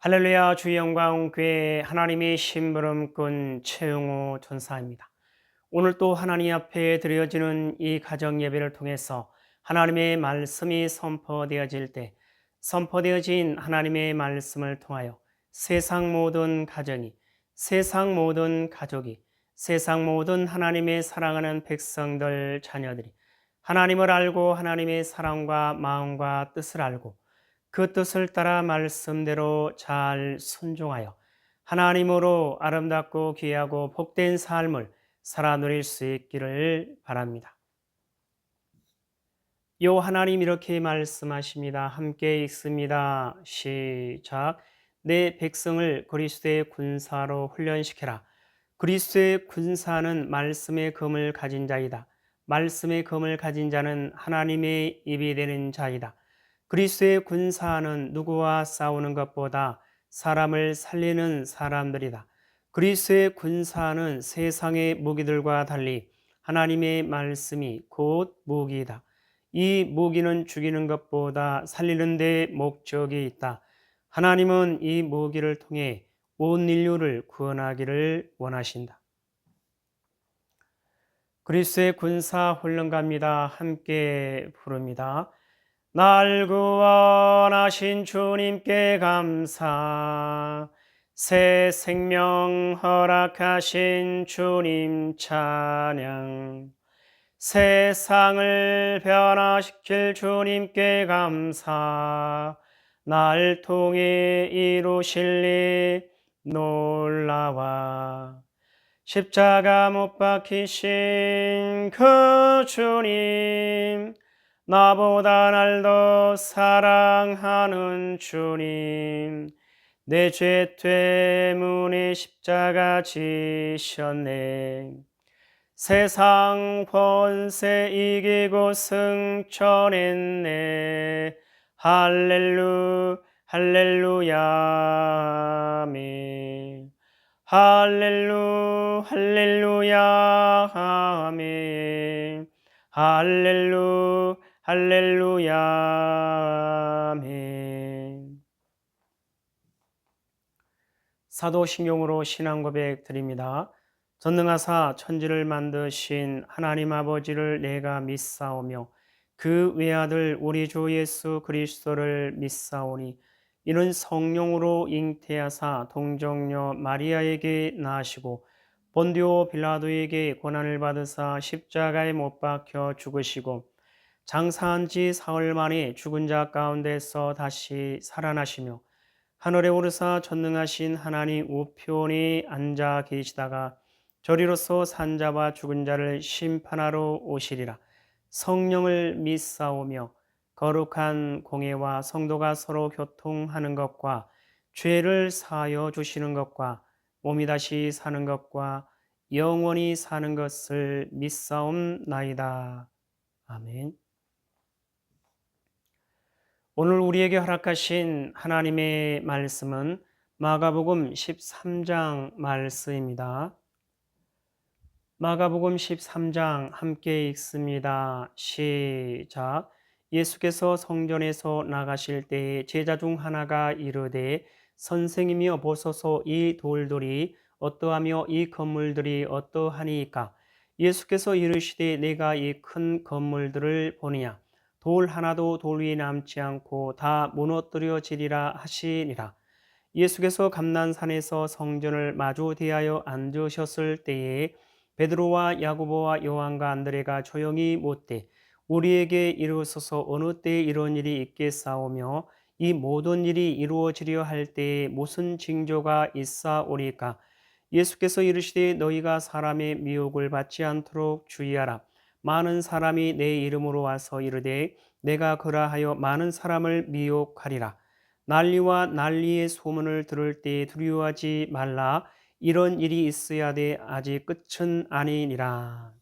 할렐루야. 주의 영광 교회 하나님의 심부름꾼 최용호 전사입니다. 오늘 또 하나님 앞에 드려지는 이 가정 예배를 통해서 하나님의 말씀이 선포되어질 때 선포되어진 하나님의 말씀을 통하여 세상 모든 가정이, 세상 모든 가족이, 세상 모든 하나님의 사랑하는 백성들 자녀들이 하나님을 알고 하나님의 사랑과 마음과 뜻을 알고 그 뜻을 따라 말씀대로 잘 순종하여 하나님으로 아름답고 귀하고 복된 삶을 살아 누릴 수 있기를 바랍니다. 요 하나님 이렇게 말씀하십니다. 함께 읽습니다. 시작. 내 백성을 그리스도의 군사로 훈련시켜라. 그리스도의 군사는 말씀의 검을 가진 자이다. 말씀의 검을 가진 자는 하나님의 입이 되는 자이다. 그리스도의 군사는 누구와 싸우는 것보다 사람을 살리는 사람들이다. 그리스도의 군사는 세상의 무기들과 달리 하나님의 말씀이 곧 무기이다. 이 무기는 죽이는 것보다 살리는 데 목적이 있다. 하나님은 이 무기를 통해 온 인류를 구원하기를 원하신다. 그리스도의 군사 훈련가입니다. 함께 부릅니다. 날 구원하신 주님께 감사, 새 생명 허락하신 주님 찬양, 세상을 변화시킬 주님께 감사, 날 통해 이루실 일 놀라와. 십자가 못 박히신 그 주님, 나보다 날 더 사랑하는 주님, 내 죄 때문에 십자가 지셨네. 세상 권세 이기고 승천했네. 할렐루야 아멘. 할렐루야 아멘. 할렐루야 아멘. 사도신경으로 신앙 고백 드립니다. 전능하사 천지를 만드신 하나님 아버지를 내가 믿사오며 그 외아들 우리 주 예수 그리스도를 믿사오니 이는 성령으로 잉태하사 동정녀 마리아에게 나시고 본디오 빌라도에게 고난을 받으사 십자가에 못 박혀 죽으시고 장사한 지 사흘 만에 죽은 자 가운데서 다시 살아나시며 하늘에 오르사 전능하신 하나님 우편에 앉아 계시다가 저리로서 산자와 죽은 자를 심판하러 오시리라. 성령을 믿사오며 거룩한 공예와 성도가 서로 교통하는 것과 죄를 사하여 주시는 것과 몸이 다시 사는 것과 영원히 사는 것을 믿사옵나이다. 아멘. 오늘 우리에게 허락하신 하나님의 말씀은 마가복음 13장 말씀입니다. 마가복음 13장 함께 읽습니다. 시작. 예수께서 성전에서 나가실 때에 제자 중 하나가 이르되 선생님이여 보소서 이 돌들이 어떠하며 이 건물들이 어떠하니이까. 예수께서 이르시되 내가 이 큰 건물들을 보느냐. 돌 하나도 돌 위에 남지 않고 다 무너뜨려지리라 하시니라. 예수께서 감난산에서 성전을 마주 대하여 앉으셨을 때에 베드로와 야고보와 요한과 안드레가 조용히 묻되 우리에게 이르소서 어느 때에 이런 일이 있겠사오며 이 모든 일이 이루어지려 할 때에 무슨 징조가 있사오리까. 예수께서 이르시되 너희가 사람의 미혹을 받지 않도록 주의하라. 많은 사람이 내 이름으로 와서 이르되 내가 그라하여 많은 사람을 미혹하리라. 난리와 난리의 소문을 들을 때에 두려워하지 말라. 이런 일이 있어야 돼 아직 끝은 아니니라.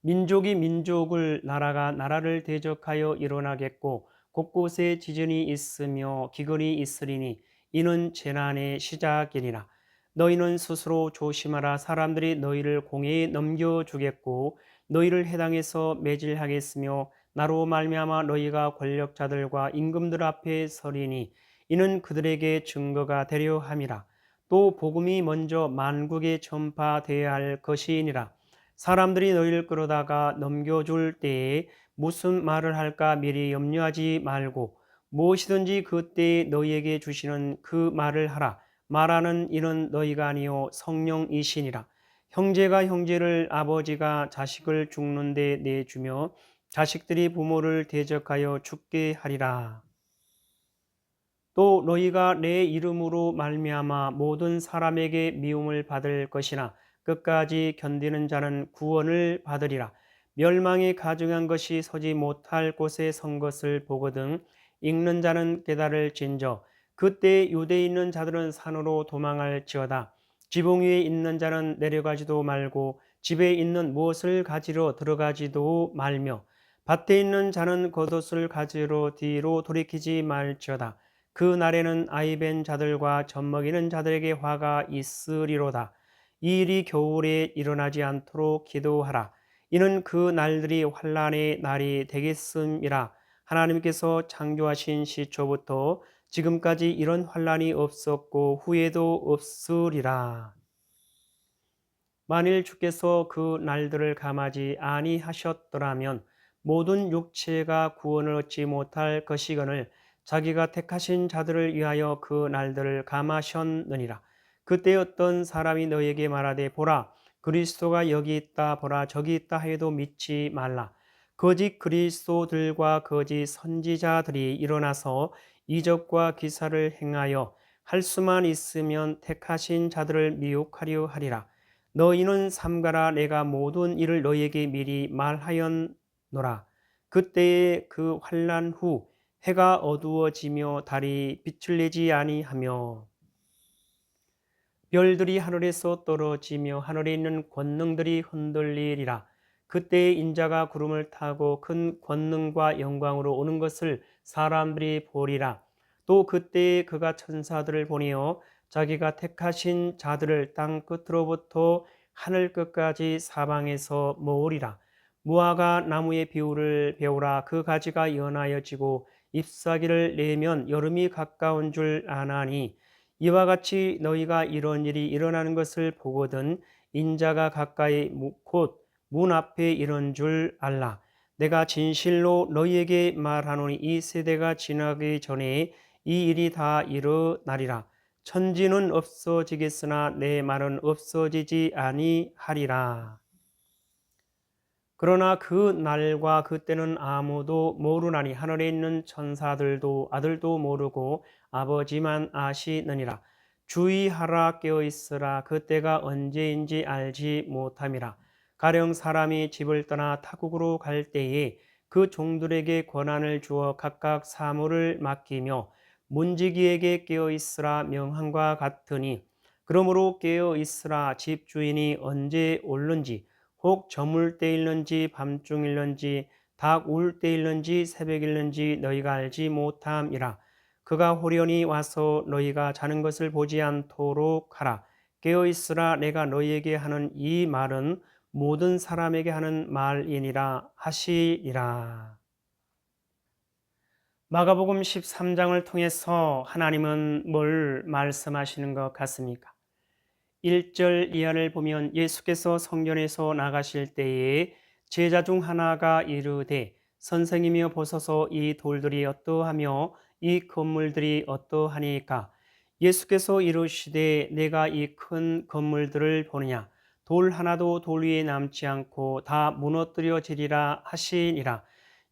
민족이 민족을, 나라가 나라를 대적하여 일어나겠고 곳곳에 지진이 있으며 기근이 있으리니 이는 재난의 시작이니라. 너희는 스스로 조심하라. 사람들이 너희를 공회에 넘겨주겠고 너희를 해당에서 매질하겠으며 나로 말미암아 너희가 권력자들과 임금들 앞에 서리니 이는 그들에게 증거가 되려 함이라. 또 복음이 먼저 만국에 전파되어야 할 것이니라. 사람들이 너희를 끌어다가 넘겨줄 때에 무슨 말을 할까 미리 염려하지 말고 무엇이든지 그때에 너희에게 주시는 그 말을 하라. 말하는 이는 너희가 아니요 성령이시니라. 형제가 형제를, 아버지가 자식을 죽는 데 내주며 자식들이 부모를 대적하여 죽게 하리라. 또 너희가 내 이름으로 말미암아 모든 사람에게 미움을 받을 것이나 끝까지 견디는 자는 구원을 받으리라. 멸망에 가증한 것이 서지 못할 곳에 선 것을 보거든 읽는 자는 깨달을진저. 그때 유대에 있는 자들은 산으로 도망할지어다. 지붕 위에 있는 자는 내려가지도 말고 집에 있는 무엇을 가지러 들어가지도 말며 밭에 있는 자는 겉옷을 가지러 뒤로 돌이키지 말지어다. 그 날에는 아이벤 자들과 젖먹이는 자들에게 화가 있으리로다. 이 일이 겨울에 일어나지 않도록 기도하라. 이는 그 날들이 환난의 날이 되겠음이라. 하나님께서 창조하신 시초부터 지금까지 이런 환난이 없었고 후에도 없으리라. 만일 주께서 그 날들을 감하지 아니하셨더라면 모든 육체가 구원을 얻지 못할 것이거늘 자기가 택하신 자들을 위하여 그 날들을 감하셨느니라. 그때 어떤 사람이 너에게 말하되 보라 그리스도가 여기 있다 보라 저기 있다 하여도 믿지 말라. 거짓 그리스도들과 거짓 선지자들이 일어나서 이적과 기사를 행하여 할 수만 있으면 택하신 자들을 미혹하려 하리라. 너희는 삼가라. 내가 모든 일을 너희에게 미리 말하였노라. 그때에 그 환난 후 해가 어두워지며 달이 빛을 내지 아니하며 별들이 하늘에서 떨어지며 하늘에 있는 권능들이 흔들리리라. 그때에 인자가 구름을 타고 큰 권능과 영광으로 오는 것을 사람들이 보리라. 또 그때에 그가 천사들을 보내어 자기가 택하신 자들을 땅 끝으로부터 하늘 끝까지 사방에서 모으리라. 무화과 나무의 비율을 배우라. 그 가지가 연하여지고 잎사귀를 내면 여름이 가까운 줄 아나니 이와 같이 너희가 이런 일이 일어나는 것을 보거든 인자가 가까이 곧 문 앞에 이런 줄 알라. 내가 진실로 너희에게 말하노니 이 세대가 지나기 전에 이 일이 다 일어나리라. 천지는 없어지겠으나 내 말은 없어지지 아니하리라. 그러나 그 날과 그때는 아무도 모르나니 하늘에 있는 천사들도 아들도 모르고 아버지만 아시느니라. 주의하라. 깨어있으라. 그때가 언제인지 알지 못함이라. 가령 사람이 집을 떠나 타국으로 갈 때에 그 종들에게 권한을 주어 각각 사물을 맡기며 문지기에게 깨어있으라 명함과 같으니 그러므로 깨어있으라. 집주인이 언제 올는지 혹 저물 때일는지 밤중일는지 닭 울 때일는지 새벽일는지 너희가 알지 못함이라. 그가 호련히 와서 너희가 자는 것을 보지 않도록 하라. 깨어있으라. 내가 너희에게 하는 이 말은 모든 사람에게 하는 말이니라 하시리라. 마가복음 13장을 통해서 하나님은 뭘 말씀하시는 것 같습니까? 1절 이하를 보면 예수께서 성전에서 나가실 때에 제자 중 하나가 이르되 선생님이여 보소서 이 돌들이 어떠하며 이 건물들이 어떠하니까. 예수께서 이르시되 내가 이 큰 건물들을 보느냐. 돌 하나도 돌 위에 남지 않고 다 무너뜨려지리라 하시니라.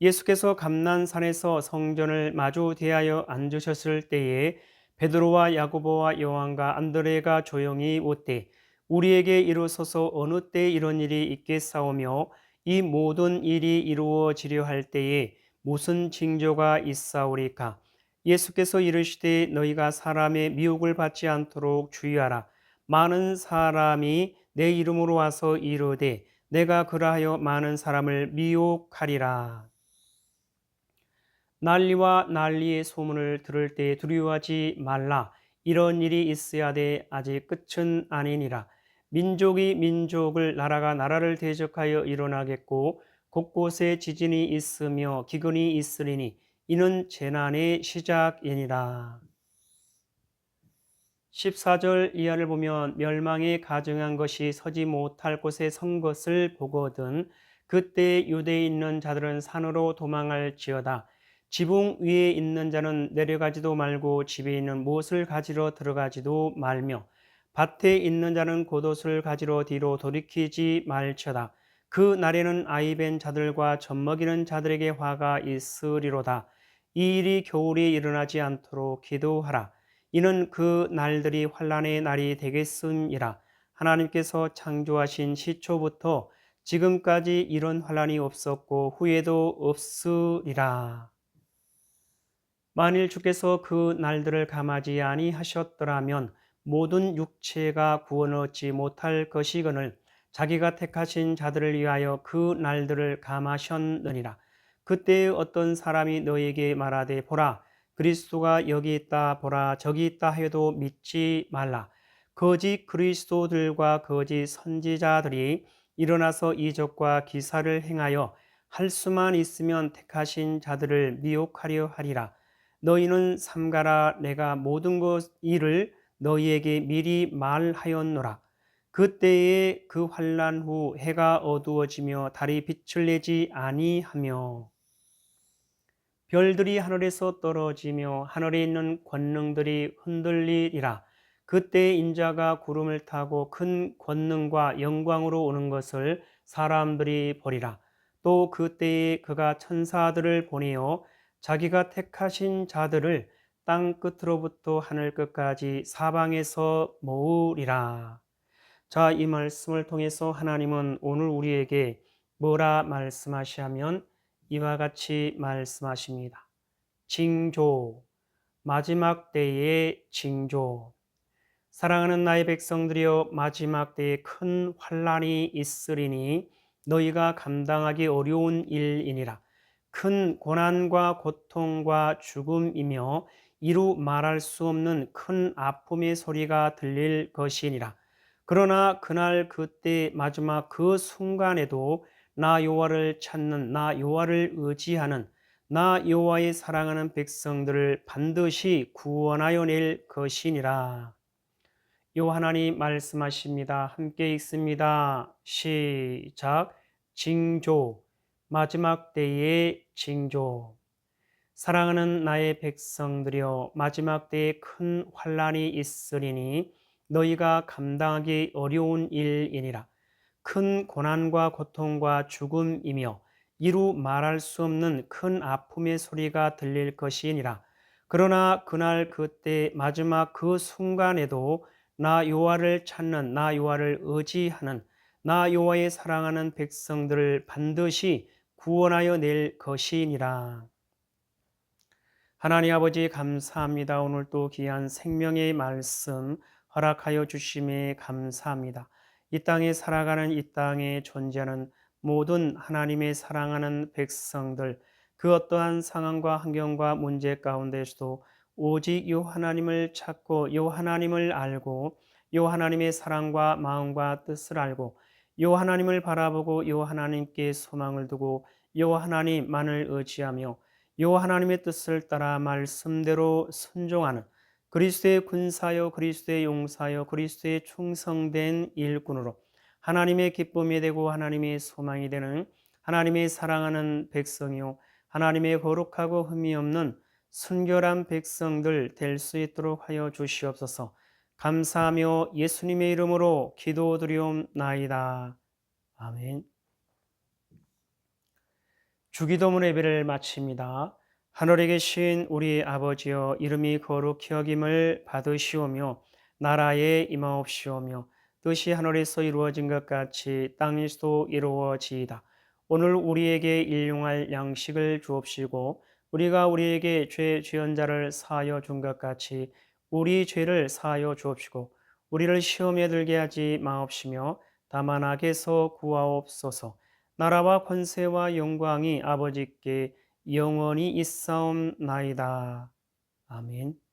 예수께서 감난산에서 성전을 마주 대하여 앉으셨을 때에 베드로와 야고보와 요한과 안드레가 조용히 웃되 우리에게 이루소서 어느 때 이런 일이 있겠사오며 이 모든 일이 이루어지려 할 때에 무슨 징조가 있사오리까. 예수께서 이르시되 너희가 사람의 미혹을 받지 않도록 주의하라. 많은 사람이 내 이름으로 와서 이르되 내가 그러하여 많은 사람을 미혹하리라. 난리와 난리의 소문을 들을 때 두려워하지 말라. 이런 일이 있어야 돼 아직 끝은 아니니라. 민족이 민족을 나라가 나라를 대적하여 일어나겠고 곳곳에 지진이 있으며 기근이 있으리니 이는 재난의 시작이니라. 14절 이하를 보면 멸망에 가증한 것이 서지 못할 곳에 선 것을 보거든 그때 유대에 있는 자들은 산으로 도망할지어다. 지붕 위에 있는 자는 내려가지도 말고 집에 있는 못을 가지러 들어가지도 말며 밭에 있는 자는 겉옷을 가지러 뒤로 돌이키지 말지어다. 그 날에는 아이벤 자들과 젖먹이는 자들에게 화가 있으리로다. 이 일이 겨울에 일어나지 않도록 기도하라. 이는 그 날들이 환난의 날이 되겠음이라. 하나님께서 창조하신 시초부터 지금까지 이런 환난이 없었고 후에도 없으리라. 만일 주께서 그 날들을 감하지 아니하셨더라면 모든 육체가 구원 얻지 못할 것이거늘 자기가 택하신 자들을 위하여 그 날들을 감하셨느니라. 그때 어떤 사람이 너에게 말하되 보라 그리스도가 여기 있다 보라 저기 있다 해도 믿지 말라. 거짓 그리스도들과 거짓 선지자들이 일어나서 이적과 기사를 행하여 할 수만 있으면 택하신 자들을 미혹하려 하리라. 너희는 삼가라 내가 모든 것 일을 너희에게 미리 말하였노라. 그때에 그 환난 후 해가 어두워지며 달이 빛을 내지 아니하며 별들이 하늘에서 떨어지며 하늘에 있는 권능들이 흔들리리라. 그때 인자가 구름을 타고 큰 권능과 영광으로 오는 것을 사람들이 보리라. 또 그때에 그가 천사들을 보내어 자기가 택하신 자들을 땅 끝으로부터 하늘 끝까지 사방에서 모으리라. 자, 이 말씀을 통해서 하나님은 오늘 우리에게 뭐라 말씀하시냐면 이와 같이 말씀하십니다. 징조, 마지막 때의 징조. 사랑하는 나의 백성들이여 마지막 때에 큰 환난이 있으리니 너희가 감당하기 어려운 일이니라. 큰 고난과 고통과 죽음이며 이루 말할 수 없는 큰 아픔의 소리가 들릴 것이니라. 그러나 그날 그때 마지막 그 순간에도 나 여호와를 찾는 나 여호와를 의지하는 나 여호와의 사랑하는 백성들을 반드시 구원하여 낼 것이니라. 요 하나님 말씀하십니다. 함께 읽습니다. 시작. 징조, 마지막 때의 징조. 사랑하는 나의 백성들이여 마지막 때에 큰 환난이 있으리니 너희가 감당하기 어려운 일이니라. 큰 고난과 고통과 죽음이며 이루 말할 수 없는 큰 아픔의 소리가 들릴 것이니라. 그러나 그날 그때 마지막 그 순간에도 나 여호와를 찾는 나 여호와를 의지하는 나 여호와의 사랑하는 백성들을 반드시 구원하여 낼 것이니라. 하나님 아버지 감사합니다. 오늘 또 귀한 생명의 말씀 허락하여 주심에 감사합니다. 이 땅에 살아가는 이 땅에 존재하는 모든 하나님의 사랑하는 백성들 그 어떠한 상황과 환경과 문제 가운데서도 오직 요 하나님을 찾고 요 하나님을 알고 요 하나님의 사랑과 마음과 뜻을 알고 요 하나님을 바라보고 요 하나님께 소망을 두고 요 하나님만을 의지하며 요 하나님의 뜻을 따라 말씀대로 순종하는 그리스도의 군사요 그리스도의 용사요 그리스도의 충성된 일꾼으로 하나님의 기쁨이 되고 하나님의 소망이 되는 하나님의 사랑하는 백성이요 하나님의 거룩하고 흠이 없는 순결한 백성들 될 수 있도록 하여 주시옵소서. 감사하며 예수님의 이름으로 기도드리옵나이다. 아멘. 주기도문 예배를 마칩니다. 하늘에 계신 우리 아버지여 이름이 거룩히 여김을 받으시오며 나라에 임하옵시오며 뜻이 하늘에서 이루어진 것 같이 땅에서도 이루어지이다. 오늘 우리에게 일용할 양식을 주옵시고 우리가 우리에게 죄 지은 자를 사하여 준 것 같이 우리 죄를 사하여 주옵시고 우리를 시험에 들게 하지 마옵시며 다만 악에서 구하옵소서. 나라와 권세와 영광이 아버지께 영원히 있사옵나이다. 아멘.